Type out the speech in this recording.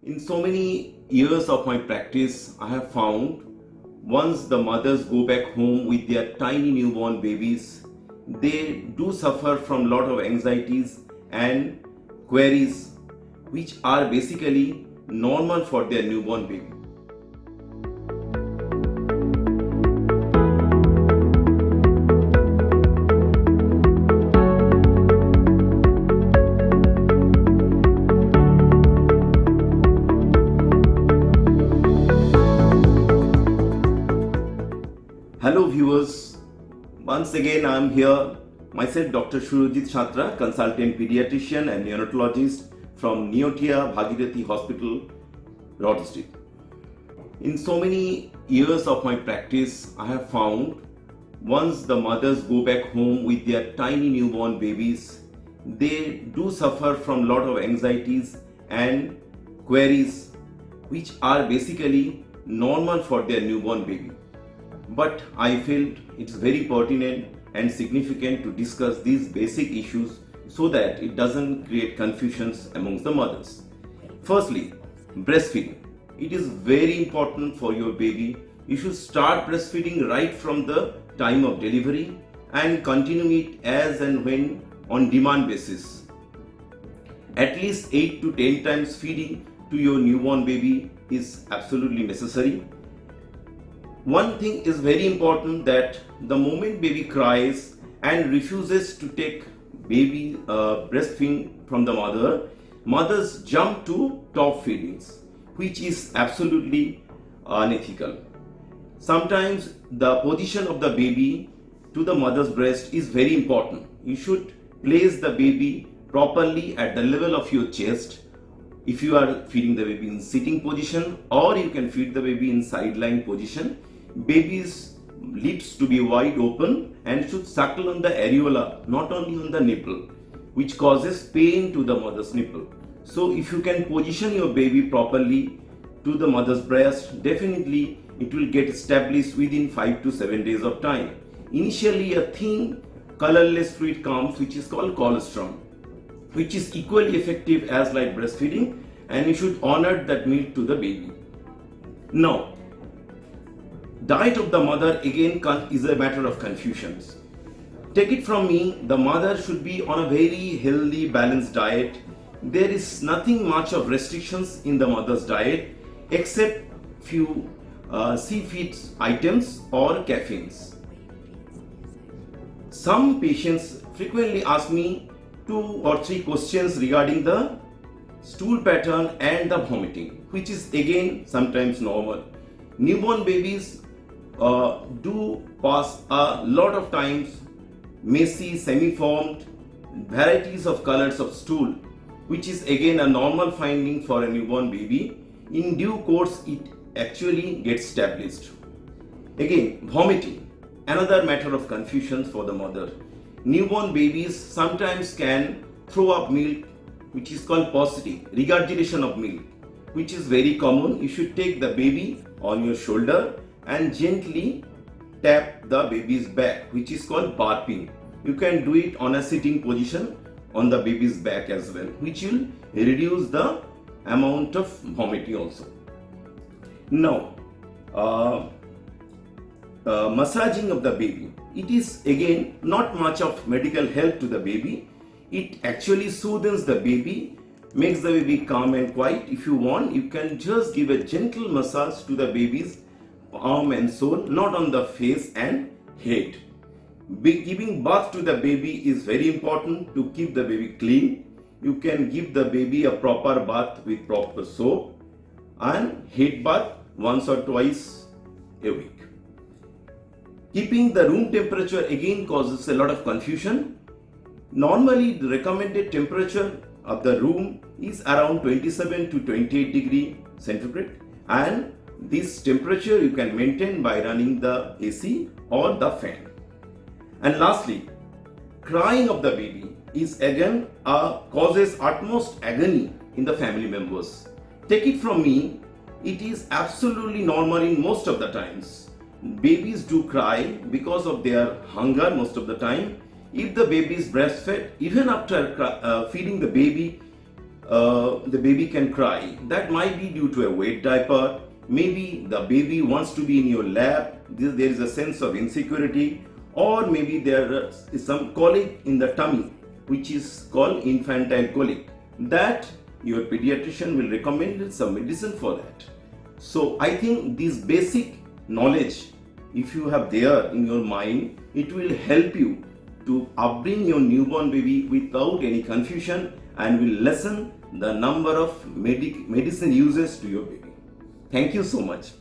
In so many years of my practice, I have found once the mothers go back home with their tiny newborn babies, they do suffer from a lot of anxieties and queries which are basically normal for their newborn baby. Hello viewers, once again I am here, myself Dr. Surojit Chhatra, consultant pediatrician and neonatologist from Neotia Bhagirathi Hospital, Road Street. In so many years of my practice, I have found once the mothers go back home with their tiny newborn babies, they do suffer from a lot of anxieties and queries which are basically normal for their newborn baby. But I felt it's very pertinent and significant to discuss these basic issues so that it doesn't create confusions amongst the mothers. Firstly, breastfeeding. It is very important for your baby. You should start breastfeeding right from the time of delivery and continue it as and when on demand basis. At least 8 to 10 times feeding to your newborn baby is absolutely necessary. One thing is very important, that the moment baby cries and refuses to take baby breastfeeding from the mother, mothers jump to top feedings, which is absolutely unethical. Sometimes the position of the baby to the mother's breast is very important. You should place the baby properly at the level of your chest. If you are feeding the baby in sitting position, or you can feed the baby in sideline position, baby's lips to be wide open and should suckle on the areola, not only on the nipple, which causes pain to the mother's nipple. So if you can position your baby properly to the mother's breast, definitely it will get established within 5 to 7 days of time. Initially a thin colorless fluid comes which is called colostrum, which is equally effective as like breastfeeding, and you should honor that milk to the baby. Now, diet of the mother again is a matter of confusions. Take it from me, the mother should be on a very healthy, balanced diet. There is nothing much of restrictions in the mother's diet except few seafood items or caffeines. Some patients frequently ask me 2 or 3 questions regarding the stool pattern and the vomiting, which is again sometimes normal. Newborn babies do pass a lot of times messy, semi-formed, varieties of colors of stool, which is again a normal finding for a newborn baby. In due course, it actually gets established. Again, vomiting, another matter of confusion for the mother. Newborn babies sometimes can throw up milk, which is called paucity, regurgitation of milk, which is very common. You should take the baby on your shoulder and gently tap the baby's back, which is called barping. You can do it on a sitting position on the baby's back as well, which will reduce the amount of vomiting also. Now, massaging of the baby. It is again not much of medical help to the baby. It actually soothes the baby, makes the baby calm and quiet. If you want, you can just give a gentle massage to the baby's arm and soul, not on the face and head. Giving bath to the baby is very important to keep the baby clean. You can give the baby a proper bath with proper soap and head bath once or twice a week. Keeping the room temperature again causes a lot of confusion. Normally the recommended temperature of the room is around 27 to 28 degree centigrade, and this temperature you can maintain by running the AC or the fan. And lastly, crying of the baby is again causes utmost agony in the family members. Take it from me, it is absolutely normal in most of the times. Babies do cry because of their hunger most of the time. If the baby is breastfed, even after feeding the baby, the baby can cry. That might be due to a wet diaper. Maybe the baby wants to be in your lap. There is a sense of insecurity, or maybe there is some colic in the tummy, which is called infantile colic. That your pediatrician will recommend some medicine for that. So I think this basic knowledge, if you have there in your mind, it will help you to upbring your newborn baby without any confusion and will lessen the number of medicine uses to your baby. Thank you so much.